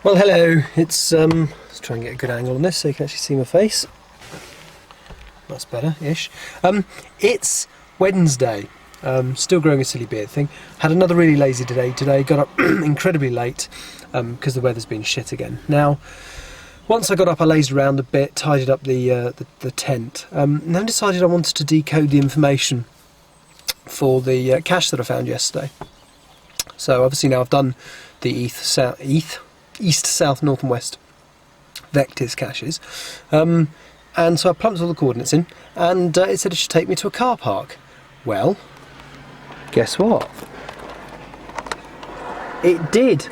Well, hello. It's let's try and get a good angle on this so you can actually see my face. That's better-ish. It's Wednesday. Still growing a silly beard thing. Had another really lazy day today. Got up incredibly late because the weather's been shit again. Now, once I got up, I lazed around a bit, tidied up the tent, and then decided I wanted to decode the information for the cache that I found yesterday. So obviously now I've done the east, south, north and west vectors caches, and so I plumped all the coordinates in, and it said it should take me to a car park. Well, guess what? It did.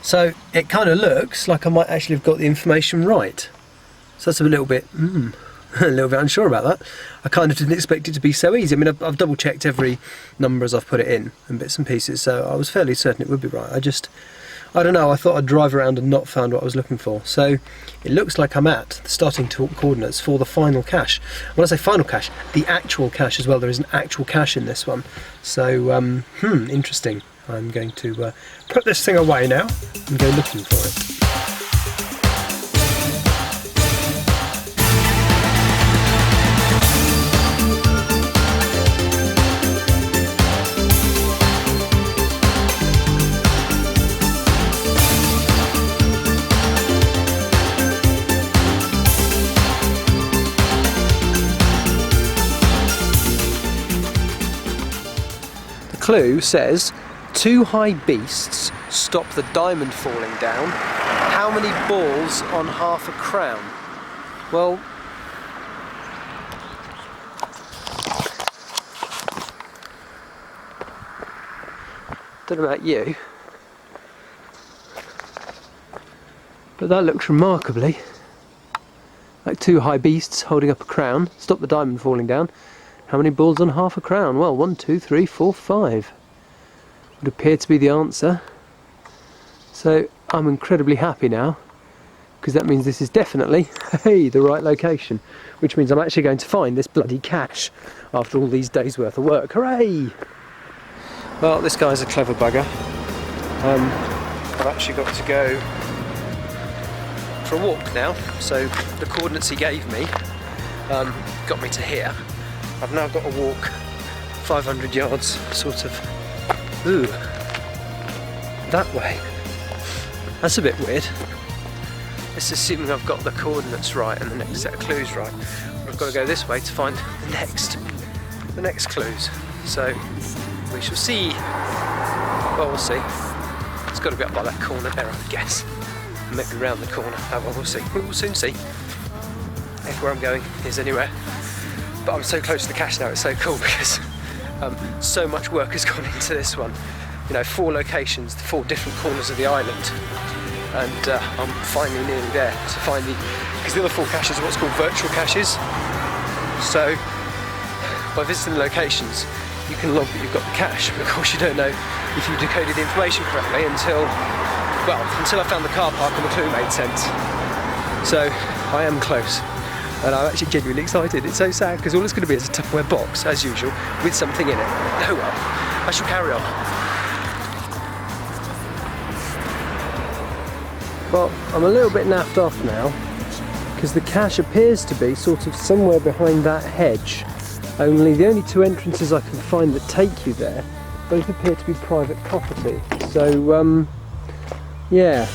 So it kind of looks like I might actually have got the information right. So that's a little bit, a little bit unsure about that. I kind of didn't expect it to be so easy. I mean, I've double checked every number as I've put it in and bits and pieces, so I was fairly certain it would be right. I don't know, I thought I'd drive around and not found what I was looking for. So it looks like I'm at the starting coordinates for the final cache. When I say final cache, the actual cache as well. There is an actual cache in this one. So, interesting. I'm going to put this thing away now and go looking for it. The clue says, 2 high beasts stop the diamond falling down. How many balls on half a crown? Well, don't know about you, but that looks remarkably like 2 high beasts holding up a crown, stop the diamond falling down. How many balls on half a crown? Well, 1, 2, 3, 4, 5 would appear to be the answer. So I'm incredibly happy now, because that means this is definitely the right location, which means I'm actually going to find this bloody cache after all these days worth of work. Hooray! Well, this guy's a clever bugger. I've actually got to go for a walk now, so the coordinates he gave me got me to here. I've now got to walk 500 yards, sort of, that way. That's a bit weird. It's assuming I've got the coordinates right and the next set of clues right. I've got to go this way to find the next clues. So we shall see. Well, we'll see. It's got to be up by that corner there, I guess. Maybe round the corner. Oh, well, we'll see. We'll soon see if where I'm going is anywhere. But I'm so close to the cache now, it's so cool because so much work has gone into this one. You know, 4 locations, 4 different corners of the island, and I'm finally nearly there to find because the other 4 caches are what's called virtual caches. So by visiting the locations, you can log that you've got the cache, but of course you don't know if you decoded the information correctly until I found the car park and the clue made sense. So I am close. And I'm actually genuinely excited. It's so sad because all it's going to be is a Tupperware box, as usual, with something in it. Oh well, I shall carry on. Well, I'm a little bit naffed off now because the cache appears to be sort of somewhere behind that hedge. Only the only 2 entrances I can find that take you there both appear to be private property. So, yeah,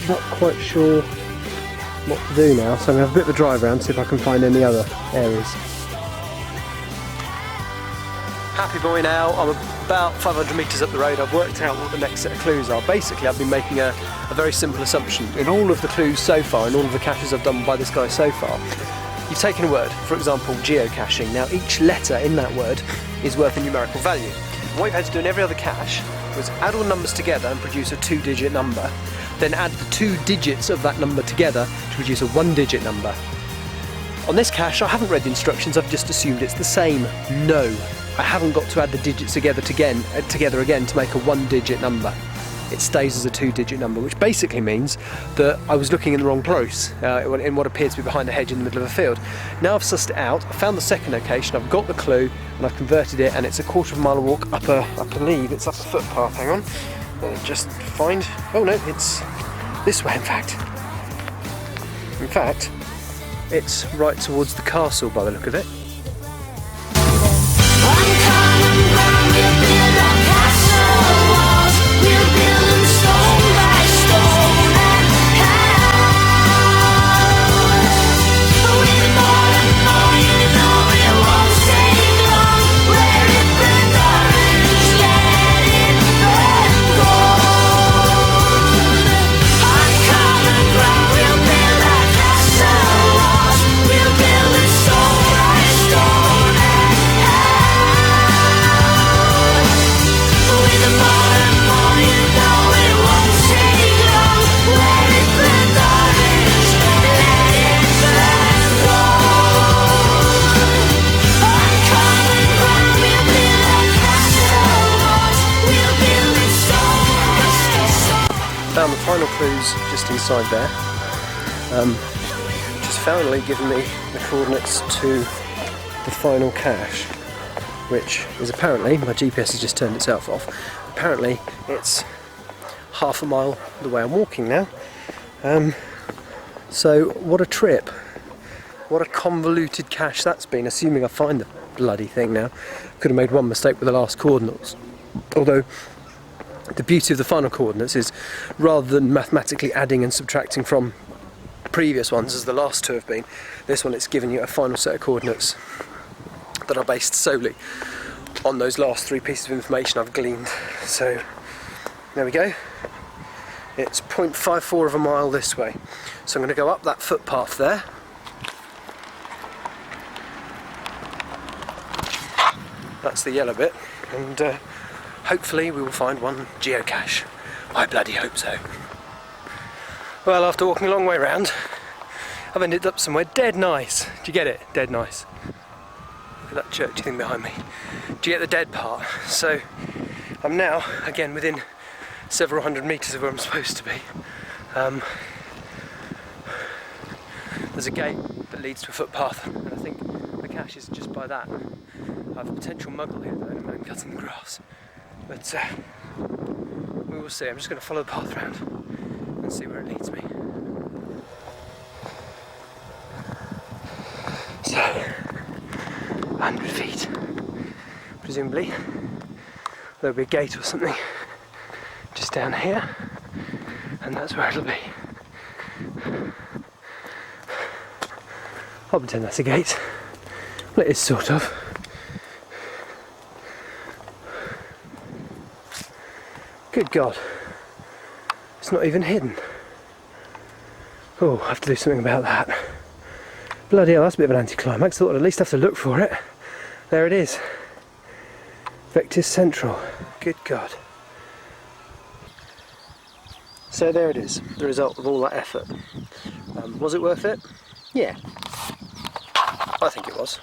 not quite sure what to do now, so I'm going to have a bit of a drive around, see if I can find any other areas. Happy boy now, I'm about 500 metres up the road. I've worked out what the next set of clues are. Basically, I've been making a very simple assumption. In all of the clues so far, in all of the caches I've done by this guy so far, you've taken a word, for example, geocaching. Now, each letter in that word is worth a numerical value. What you've had to do in every other cache was add all numbers together and produce a 2-digit number. Then add the 2 digits of that number together to produce a 1-digit number. On this cache, I haven't read the instructions, I've just assumed it's the same. No, I haven't got to add the digits together again to make a 1-digit number. it stays as a 2-digit number, which basically means that I was looking in the wrong place, in what appeared to be behind a hedge in the middle of a field. Now I've sussed it out, I found the second location, I've got the clue, and I've converted it, and it's a 1/4 mile walk up I believe it's up a footpath, hang on, just find, oh no, it's this way in fact. In fact, it's right towards the castle by the look of it. Found the final clues just inside there, which has finally given me the coordinates to the final cache, which is apparently, my GPS has just turned itself off, apparently it's 1/2 mile the way I'm walking now. So what a trip, what a convoluted cache that's been, assuming I find the bloody thing now. Could have made one mistake with the last coordinates, although the beauty of the final coordinates is, rather than mathematically adding and subtracting from previous ones as the last two have been, this one it's given you a final set of coordinates that are based solely on those last 3 pieces of information I've gleaned. So there we go, it's 0.54 of a mile this way, so I'm going to go up that footpath there, that's the yellow bit, and hopefully we will find one geocache. I bloody hope so. Well, after walking a long way round, I've ended up somewhere dead nice. Do you get it? Dead nice. Look at that churchy thing behind me. Do you get the dead part? So I'm now, again, within several hundred metres of where I'm supposed to be. There's a gate that leads to a footpath, and I think the cache is just by that. I have a potential muggle here though, in a man cutting the grass. But we will see. I'm just going to follow the path round and see where it leads me. So, 100 feet. Presumably there'll be a gate or something just down here, and that's where it'll be. I'll pretend that's a gate. Well, it is sort of. Good God, it's not even hidden. Oh, I have to do something about that. Bloody hell, that's a bit of an anticlimax. I thought I'd at least have to look for it. There it is. Vectis Central. Good God. So there it is, the result of all that effort. Was it worth it? Yeah, I think it was.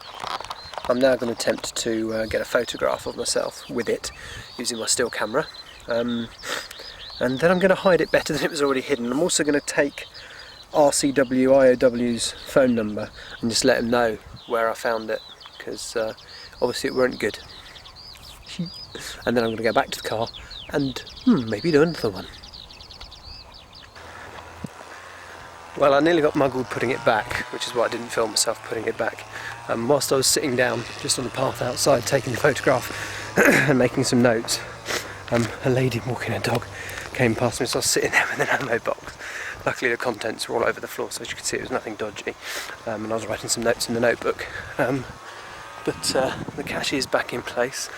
I'm now going to attempt to get a photograph of myself with it using my still camera. And then I'm going to hide it better than it was already hidden. I'm also going to take RCW IOW's phone number and just let him know where I found it, because obviously it weren't good. And then I'm going to go back to the car and maybe do another one. Well, I nearly got muggled putting it back, which is why I didn't film myself putting it back. Whilst I was sitting down just on the path outside taking the photograph and making some notes, a lady walking her dog came past me, so I was sitting there with an ammo box. Luckily the contents were all over the floor, so as you can see it was nothing dodgy, and I was writing some notes in the notebook. But the cache is back in place.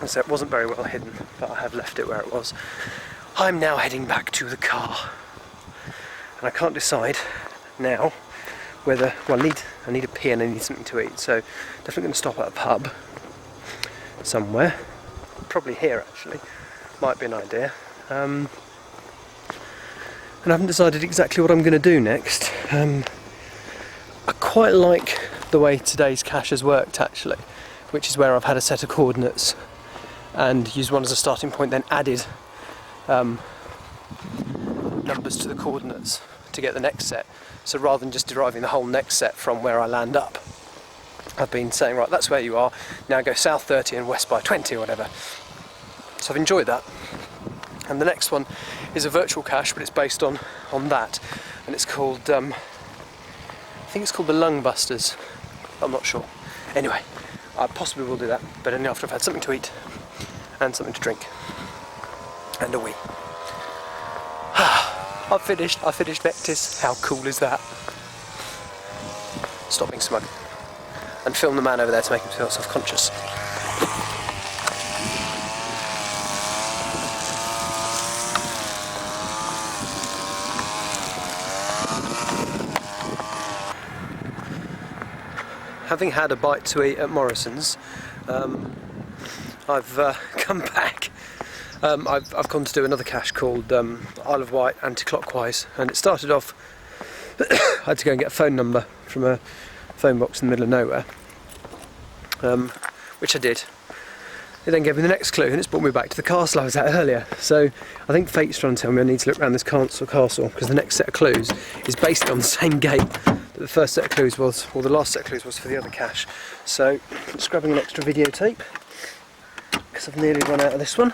So it wasn't very well hidden, but I have left it where it was. I'm now heading back to the car, and I can't decide now whether, well, I need a pee and I need something to eat, so definitely going to stop at a pub somewhere. Probably here actually, might be an idea. And I haven't decided exactly what I'm going to do next. I quite like the way today's cache has worked actually, which is where I've had a set of coordinates and used one as a starting point, then added numbers to the coordinates to get the next set. So rather than just deriving the whole next set from where I land up, I've been saying, right, that's where you are, now go south 30 and west by 20 or whatever. So I've enjoyed that. And the next one is a virtual cache, but it's based on that, and it's called I think it's called the Lung Busters. I'm not sure. Anyway, I possibly will do that, but only after I've had something to eat and something to drink and a wee. I finished Vectis. How cool is that? Stop being smug and film the man over there to make him feel self-conscious. Having had a bite to eat at Morrison's, I've come back. I've gone to do another cache called Isle of Wight anti-clockwise, and it started off I had to go and get a phone number from a phone box in the middle of nowhere, which I did. It then gave me the next clue, and it's brought me back to the castle I was at earlier. So I think fate's trying to tell me I need to look around this castle, because the next set of clues is basically on the same gate that the first set of clues was, or the last set of clues was for the other cache. So I'm just grabbing an extra videotape, because I've nearly run out of this one.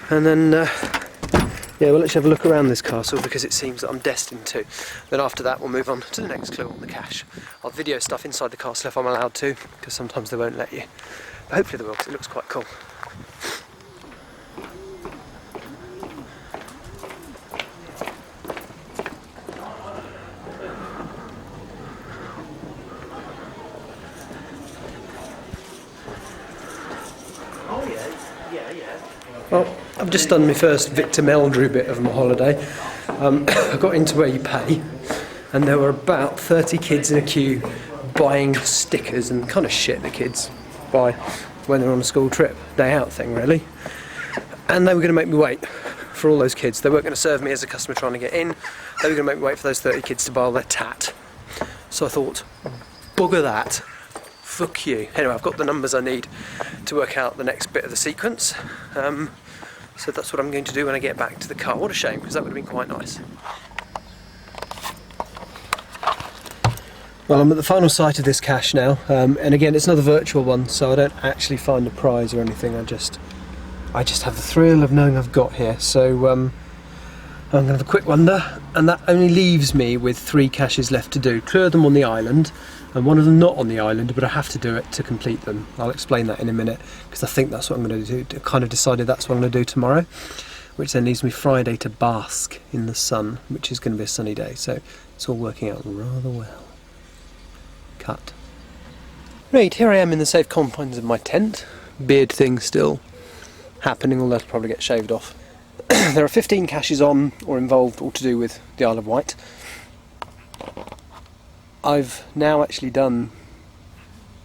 And then, yeah, we'll actually have a look around this castle, because it seems that I'm destined to. Then after that we'll move on to the next clue on the cache. I'll video stuff inside the castle if I'm allowed to, because sometimes they won't let you. But hopefully they will, because it looks quite cool. Well, I've just done my first Victor Meldrew bit of my holiday. I got into where you pay, and there were about 30 kids in a queue buying stickers and kind of shit the kids buy when they're on a school trip, day out thing really. And they were going to make me wait for all those kids. They weren't going to serve me as a customer trying to get in. They were going to make me wait for those 30 kids to buy all their tat. So I thought, bugger that. Fuck you. Anyway, I've got the numbers I need to work out the next bit of the sequence. So that's what I'm going to do when I get back to the car. What a shame, because that would have been quite nice. Well, I'm at the final site of this cache now, and again it's another virtual one, so I don't actually find a prize or anything. I just have the thrill of knowing I've got here. So I'm going to have a quick wander, and that only leaves me with 3 caches left to do. 2 of them on the island, and one of them not on the island, but I have to do it to complete them. I'll explain that in a minute, because I think that's what I'm going to do. I kind of decided that's what I'm going to do tomorrow, which then leaves me Friday to bask in the sun, which is going to be a sunny day. So it's all working out rather well. Cut. Right, here I am in the safe confines of my tent. Beard thing still happening, although it'll probably get shaved off. There are 15 caches on or involved, all to do with the Isle of Wight. I've now actually done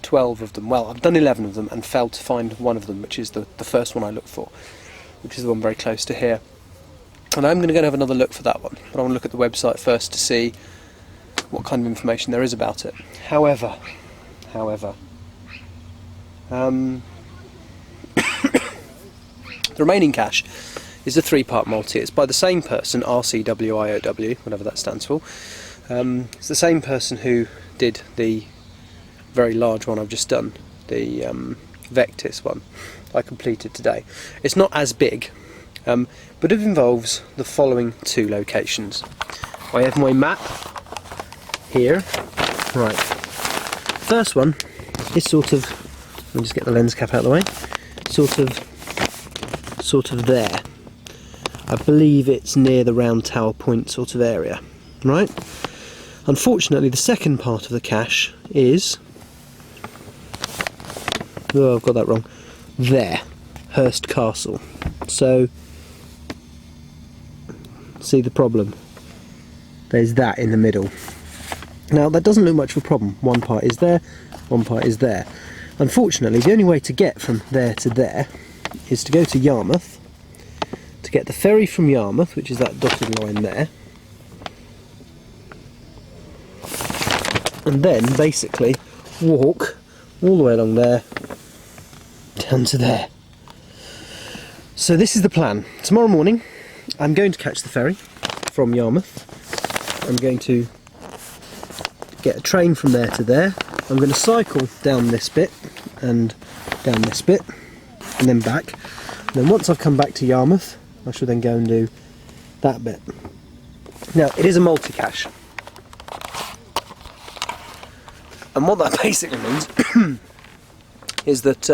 12 of them. Well, I've done 11 of them and failed to find one of them, which is the first one I looked for, which is the one very close to here. And I'm going to go and have another look for that one, but I want to look at the website first to see what kind of information there is about it. However, the remaining cache is a 3-part multi. It's by the same person, RCWIOW, whatever that stands for. It's the same person who did the very large one I've just done, the Vectis one I completed today. It's not as big, but it involves the following 2 locations. I have my map here. Right. First one is sort of, let me just get the lens cap out of the way, sort of there. I believe it's near the Round Tower Point sort of area, right? Unfortunately, the second part of the cache is, oh, I've got that wrong, there, Hurst Castle. So, see the problem? There's that in the middle. Now, that doesn't look much of a problem. One part is there, one part is there. Unfortunately, the only way to get from there to there is to go to Yarmouth, to get the ferry from Yarmouth, which is that dotted line there, and then basically walk all the way along there down to there. So this is the plan. Tomorrow morning I'm going to catch the ferry from Yarmouth. I'm going to get a train from there to there. I'm going to cycle down this bit and down this bit and then back. And then once I've come back to Yarmouth, I shall then go and do that bit. Now, it is a multi-cache. And what that basically means is that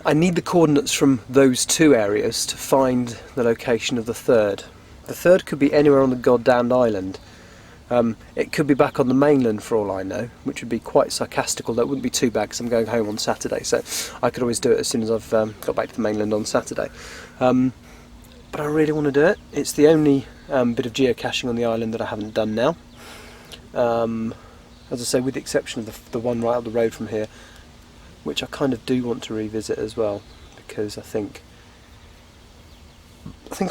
I need the coordinates from those two areas to find the location of the third. The third could be anywhere on the goddamned island. It could be back on the mainland for all I know, which would be quite sarcastical. That wouldn't be too bad because I'm going home on Saturday, so I could always do it as soon as I've got back to the mainland on Saturday. But I really want to do it. It's the only bit of geocaching on the island that I haven't done now. As I say, with the exception of the one right up the road from here, which I kind of do want to revisit as well, because I think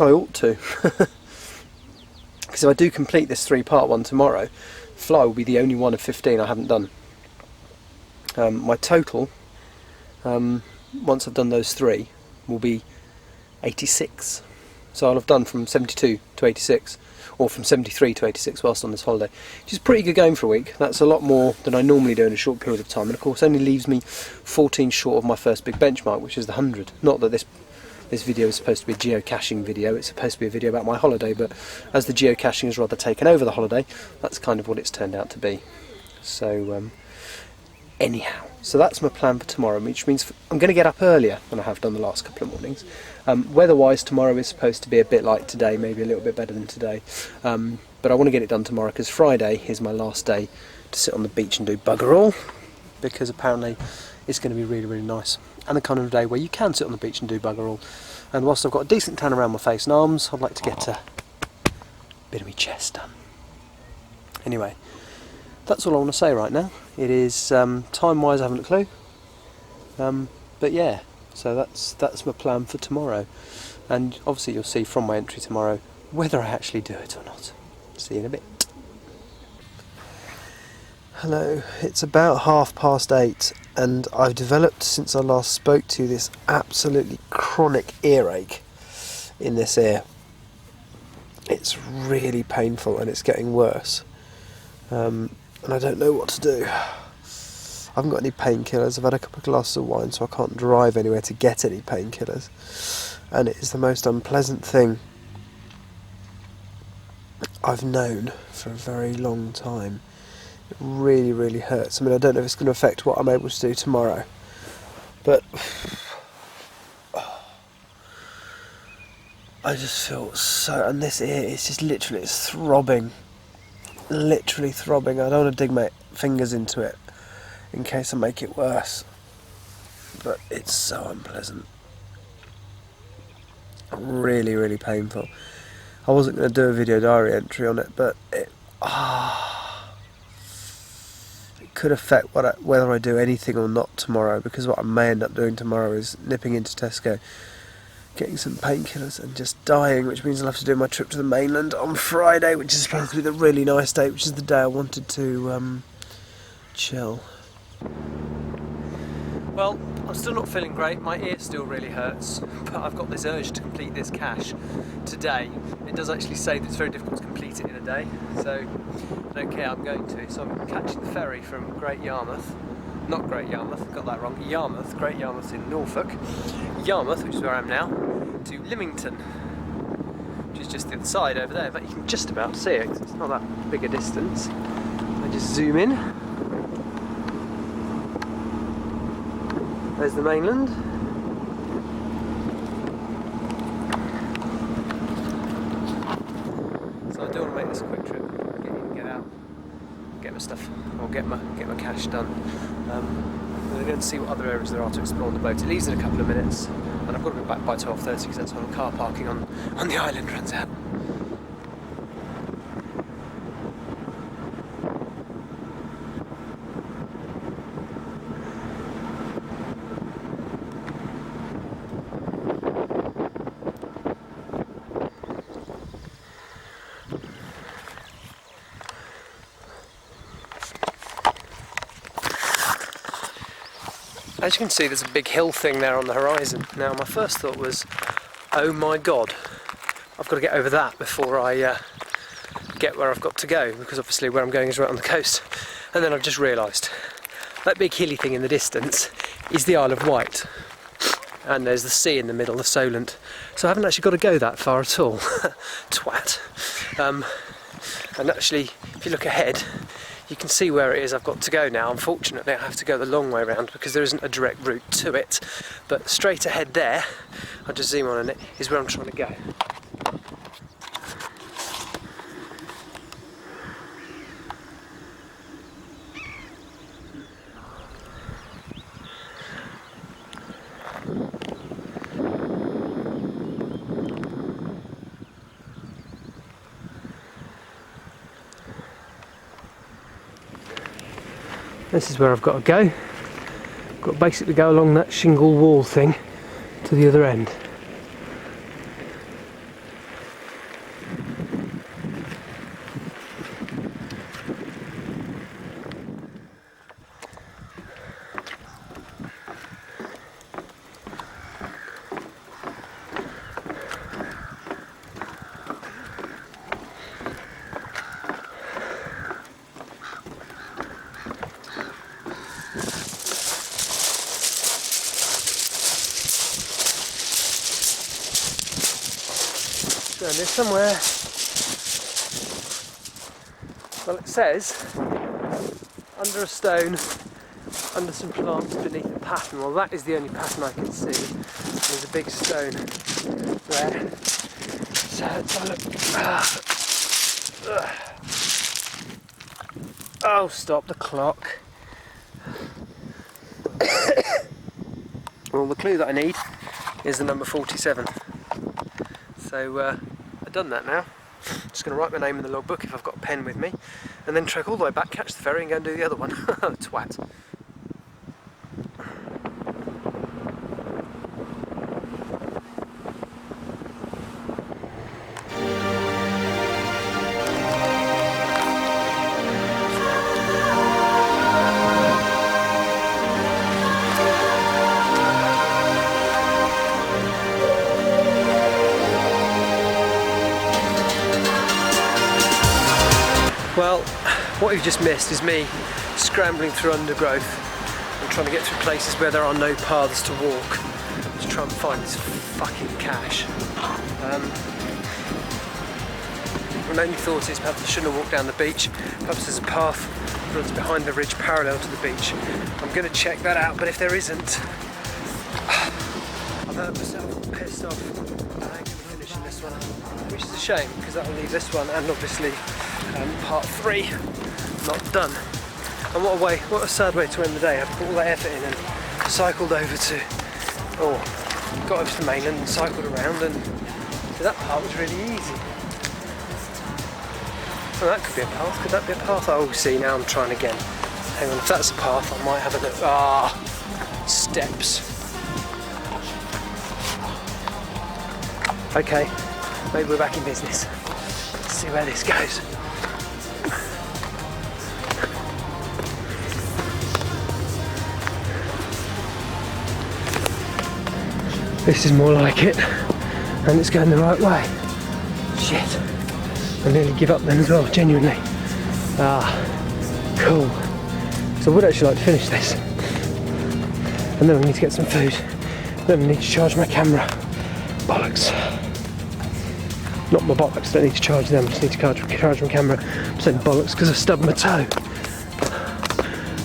I ought to. Because if I do complete this 3-part one tomorrow, Fly will be the only one of 15 I haven't done. My total, once I've done those 3, will be 86. So I'll have done from 72 to 86, or from 73 to 86 whilst on this holiday, which is pretty good going for a week. That's a lot more than I normally do in a short period of time, and of course only leaves me 14 short of my first big benchmark, which is the 100. Not that this video is supposed to be a geocaching video, it's supposed to be a video about my holiday, but as the geocaching has rather taken over the holiday, that's kind of what it's turned out to be. So anyhow, so that's my plan for tomorrow, which means I'm going to get up earlier than I have done the last couple of mornings. Weather-wise, tomorrow is supposed to be a bit like today, maybe a little bit better than today. But I want to get it done tomorrow because Friday is my last day to sit on the beach and do bugger all, because apparently it's going to be really, really nice. And the kind of day where you can sit on the beach and do bugger all. And whilst I've got a decent tan around my face and arms, I'd like to get a bit of my chest done. Anyway, that's all I want to say right now. It is, time-wise I haven't a clue. But yeah. So that's my plan for tomorrow, and obviously you'll see from my entry tomorrow whether I actually do it or not. See you in a bit. Hello, it's about 8:30 and I've developed, since I last spoke to you, this absolutely chronic earache in this ear. It's really painful and it's getting worse, and I don't know what to do. I haven't got any painkillers. I've had a couple of glasses of wine, so I can't drive anywhere to get any painkillers. And it is the most unpleasant thing I've known for a very long time. It really, really hurts. I mean, I don't know if it's going to affect what I'm able to do tomorrow, but I just feel so. And this ear is just literally, it's throbbing, literally throbbing. I don't want to dig my fingers into it in case I make it worse, but it's so unpleasant. Really, really painful. I wasn't going to do a video diary entry on it, but it could affect whether I do anything or not tomorrow, because what I may end up doing tomorrow is nipping into Tesco, getting some painkillers and just dying, which means I'll have to do my trip to the mainland on Friday, which is supposed to be the really nice day, which is the day I wanted to chill. Well, I'm still not feeling great, my ear still really hurts, but I've got this urge to complete this cache today. It does actually say that it's very difficult to complete it in a day, so I don't care, I'm going to. So I'm catching the ferry from Great Yarmouth, not Great Yarmouth, got that wrong, Yarmouth, Great Yarmouth in Norfolk, Yarmouth, which is where I am now, to Lymington, which is just the other side over there, but you can just about see it, 'cause it's not that big a distance. I just zoom in. There's the mainland. So I do want to make this a quick trip, get in, get out, get my stuff, or get my cache done. I'm going to go and see what other areas there are to explore on the boat. It leaves in a couple of minutes, and I've got to be back by 12:30 because that's when car parking on the island runs out. As you can see, there's a big hill thing there on the horizon. Now my first thought was, oh my god, I've got to get over that before I get where I've got to go, because obviously where I'm going is right on the coast. And then I've just realised that big hilly thing in the distance is the Isle of Wight, and there's the sea in the middle, the Solent. So I haven't actually got to go that far at all. Twat. And actually, if you look ahead, you can see where it is I've got to go now. Unfortunately, I have to go the long way around because there isn't a direct route to it. But straight ahead there, I'll just zoom on it, is where I'm trying to go. This is where I've got to go. I've got to basically go along that shingle wall thing to the other end. Around there somewhere. Well, it says under a stone, under some plants beneath a pattern. Well, that is the only pattern I can see. There's a big stone there. So let's have a look. Oh, stop the clock. Well, the clue that I need is the number 47. So I've done that now. I'm just going to write my name in the logbook if I've got a pen with me, and then trek all the way back, catch the ferry and go and do the other one. Twat. Well, what you've just missed is me scrambling through undergrowth and trying to get through places where there are no paths to walk to try and find this fucking cache. My only thought is perhaps I shouldn't have walked down the beach. Perhaps there's a path that runs behind the ridge parallel to the beach. I'm going to check that out, but if there isn't, I've hurt myself, I'm pissed off. I ain't going to be finishing this one, which is a shame because that'll leave this one and obviously part 3 not done. And what a sad way to end the day. I've put all that effort in and cycled over to, got over to the mainland and cycled around, and so that part was really easy. Well, that could be a path. Could that be a path? Oh, see, now I'm trying again. Hang on, if that's a path, I might have a look. Steps. Okay, maybe we're back in business. Let's see where this goes. This is more like it, and it's going the right way. Shit. I nearly give up then as well, genuinely. Cool. So I would actually like to finish this. And then I need to get some food. Then I need to charge my camera. Bollocks. Not my bollocks, I don't need to charge them, I just need to charge my camera. I'm saying bollocks because I stubbed my toe.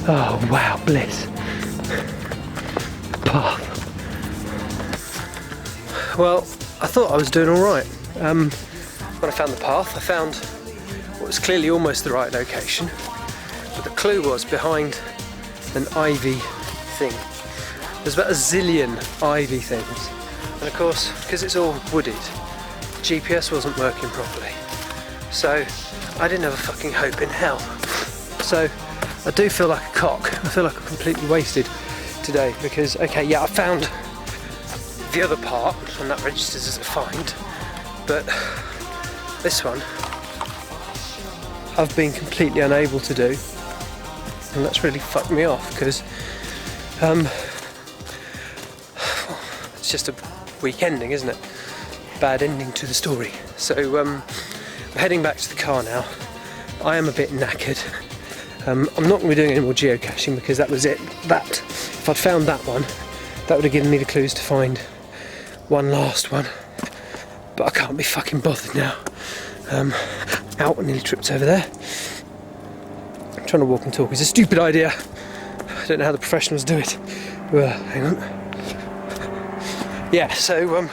Oh wow, bliss. Path. Well, I thought I was doing alright. When I found the path, I found what was clearly almost the right location, but the clue was behind an ivy thing. There's about a zillion ivy things, and of course, because it's all wooded, GPS wasn't working properly, so I didn't have a fucking hope in hell. So I do feel like a cock. I feel like I'm completely wasted today because, okay, yeah, I found the other part, and that registers as a find, but this one I've been completely unable to do, and that's really fucked me off because just a week ending, isn't it? Bad ending to the story. So we're heading back to the car now. I am a bit knackered. I'm not going to be doing any more geocaching because that was it. That, if I'd found that one, that would have given me the clues to find one last one. But I can't be fucking bothered now. Out, I nearly tripped over there. Trying to walk and talk is a stupid idea. I don't know how the professionals do it. Hang on. Yeah, so I'm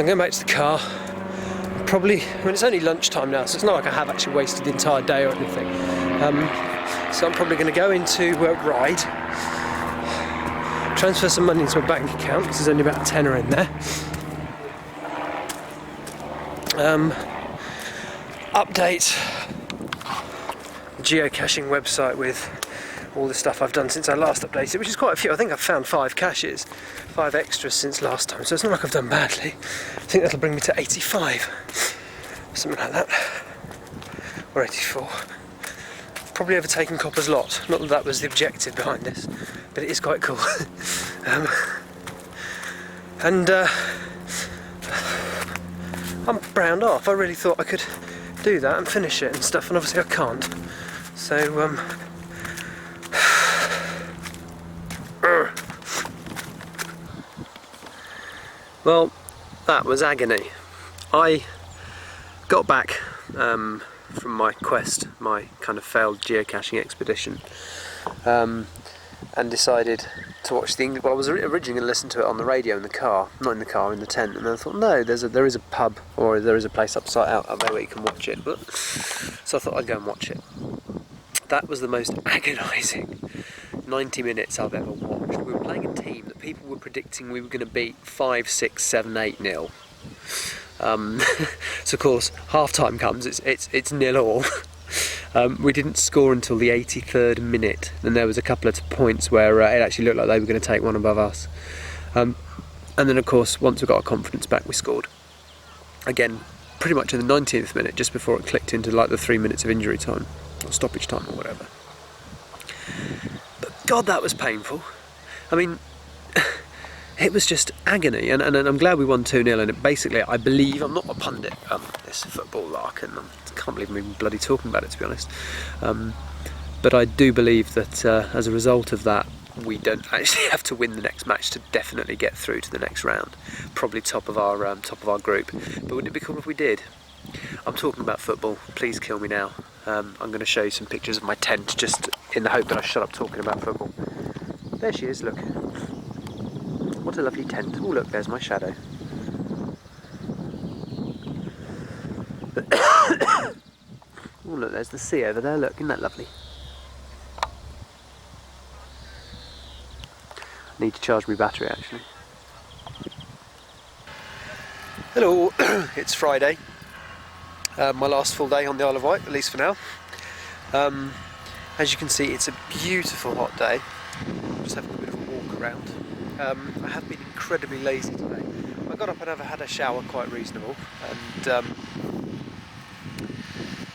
going back to the car. Probably, I mean, it's only lunchtime now, so it's not like I have actually wasted the entire day or anything. So I'm probably going to go into Ride, transfer some money into my bank account, because there's only about a tenner in there. Update the geocaching website with all the stuff I've done since I last updated, which is quite a few. I think I've found 5 caches, 5 extras since last time, so it's not like I've done badly. I think that'll bring me to 85, something like that, or 84. Probably overtaken Copper's Lot. Not that that was the objective behind this, but it is quite cool. I'm browned off. I really thought I could do that and finish it and stuff, and obviously I can't. So well, that was agony. I got back from my quest, my kind of failed geocaching expedition, and decided to watch the English. Well, I was originally going to listen to it on the radio in the car, not in the car, in the tent, and then I thought, no, there is a pub, or there is a place out there where you can watch it. But so I thought I'd go and watch it. That was the most agonising 90 minutes I've ever watched. We were playing a team that people were predicting we were going to beat 5, 6, 7, 8-0. So of course, half time comes, it's 0-0. We didn't score until the 83rd minute, and there was a couple of points where it actually looked like they were going to take one above us. And then of course, once we got our confidence back, we scored. Again, pretty much in the 19th minute, just before it clicked into like the 3 minutes of injury time, or stoppage time or whatever. But God, that was painful. I mean, it was just agony, and I'm glad we won 2-0, and it basically, I believe, I'm not a pundit, this football lark, and I can't believe I'm even bloody talking about it, to be honest, but I do believe that as a result of that, we don't actually have to win the next match to definitely get through to the next round. Probably top of our group, but wouldn't it be cool if we did? I'm talking about football, please kill me now. I'm going to show you some pictures of my tent, just in the hope that I shut up talking about football. There she is, look. What a lovely tent. Oh look, there's my shadow. Oh look, there's the sea over there, look, isn't that lovely? I need to charge my battery actually. Hello, it's Friday. My last full day on the Isle of Wight, at least for now. As you can see, it's a beautiful hot day. Just having a bit of a walk around. I have been incredibly lazy today. I got up and had a shower, quite reasonable, and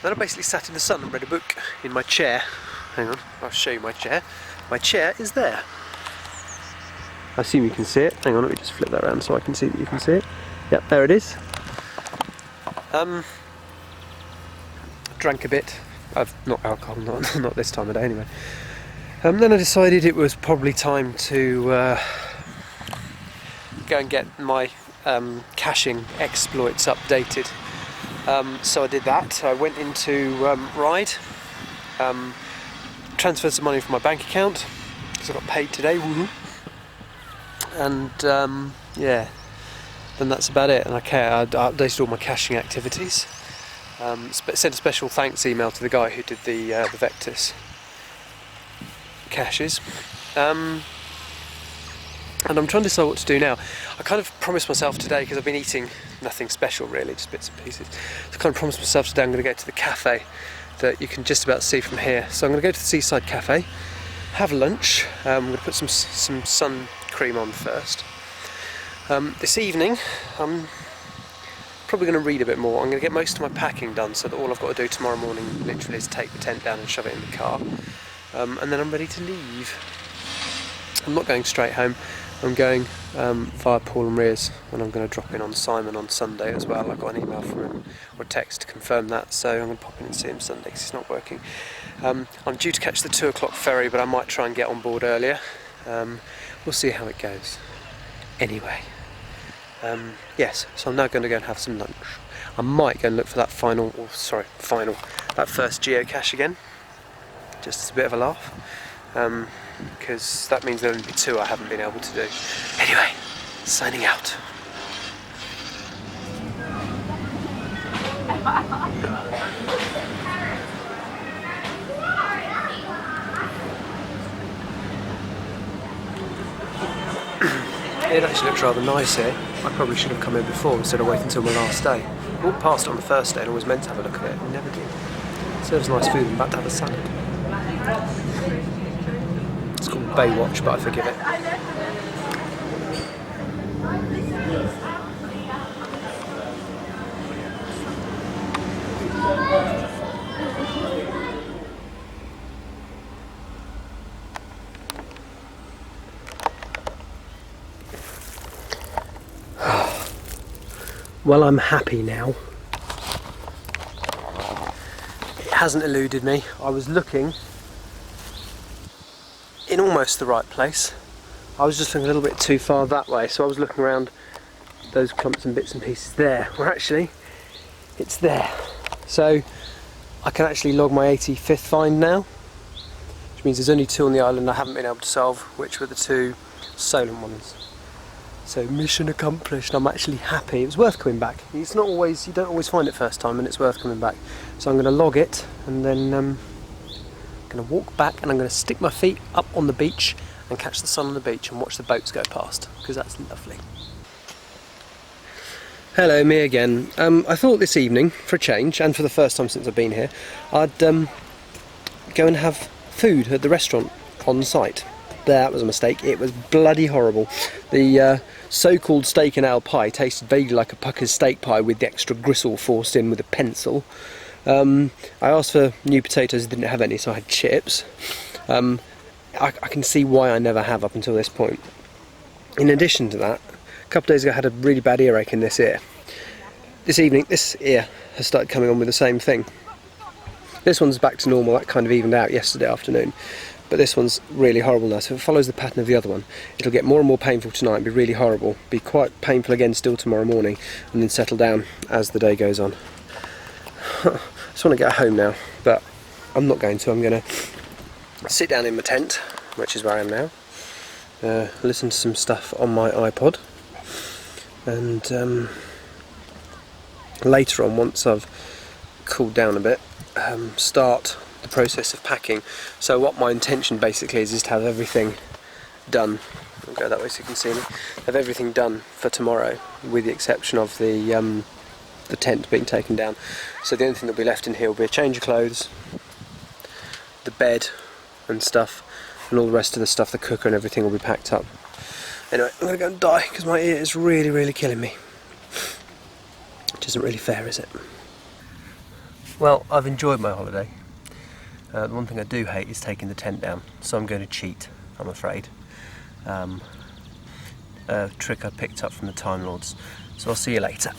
then I basically sat in the sun and read a book in my chair. Hang on, I'll show you my chair. My chair is there. I assume you can see it. Hang on, let me just flip that around so I can see that you can see it. Yep, there it is. Drank a bit. Not alcohol, not this time of day anyway. Then I decided it was probably time to go and get my caching exploits updated. So I did that. I went into Ride, transferred some money from my bank account because I got paid today. Woo-hoo. And yeah, then that's about it. And I updated all my caching activities. Sent a special thanks email to the guy who did the Vectus caches, and I'm trying to decide what to do now. I kind of promised myself today, because I've been eating nothing special really, just bits and pieces, so I kind of promised myself today I'm going to go to the cafe that you can just about see from here. So I'm going to go to the Seaside Cafe, have lunch. I'm going to put some sun cream on first. This evening I'm probably going to read a bit more. I'm going to get most of my packing done, so that all I've got to do tomorrow morning literally is take the tent down and shove it in the car, and then I'm ready to leave. I'm not going straight home. I'm going via Paul and Ria's, and I'm going to drop in on Simon on Sunday as well. I got an email from him, or a text to confirm that, so I'm going to pop in and see him Sunday because he's not working. I'm due to catch the 2 o'clock ferry, but I might try and get on board earlier. We'll see how it goes. Anyway, yes, so I'm now going to go and have some lunch. I might go and look for that that first geocache again, just as a bit of a laugh. Because that means there'll only be 2 I haven't been able to do. Anyway, signing out. It actually looks rather nice here. I probably should have come in before instead of waiting until my last day. Walked past it on the first day and I was meant to have a look at it and never did. Serves nice food. I'm about to have a salad. It's called Baywatch, but I forgive it. Well, I'm happy now. It hasn't eluded me. I was looking in almost the right place. I was just looking a little bit too far that way, so I was looking around those clumps and bits and pieces there, where actually it's there. So I can actually log my 85th find now, which means there's only 2 on the island I haven't been able to solve, which were the 2 Solent ones. So mission accomplished. I'm actually happy. It was worth coming back. It's not always, you don't always find it first time, and it's worth coming back. So I'm going to log it, and then I'm going to walk back, and I'm going to stick my feet up on the beach and catch the sun on the beach and watch the boats go past, because that's lovely. Hello, me again. I thought this evening, for a change, and for the first time since I've been here, I'd go and have food at the restaurant on site. That was a mistake. It was bloody horrible. The so-called steak and ale pie tasted vaguely like a Pucker's steak pie with the extra gristle forced in with a pencil. I asked for new potatoes, didn't have any, so I had chips. I can see why I never have up until this point. In addition to that, a couple of days ago I had a really bad earache in this ear. This evening, this ear has started coming on with the same thing. This one's back to normal, that kind of evened out yesterday afternoon. But this one's really horrible now, so if it follows the pattern of the other one, it'll get more and more painful tonight and be really horrible, be quite painful again still tomorrow morning, and then settle down as the day goes on. I just want to get home now, but I'm not going to. I'm going to sit down in my tent, which is where I am now, listen to some stuff on my iPod, and later on, once I've cooled down a bit, start the process of packing. So what my intention basically is to have everything done. I'll go that way so you can see me. Have everything done for tomorrow, with the exception of the tent being taken down. So the only thing that'll be left in here will be a change of clothes, the bed and stuff, and all the rest of the stuff, the cooker and everything will be packed up. Anyway, I'm going to go and die because my ear is really, really killing me. Which isn't really fair, is it? Well, I've enjoyed my holiday. The one thing I do hate is taking the tent down, so I'm going to cheat, I'm afraid. A trick I picked up from the Time Lords. So I'll see you later.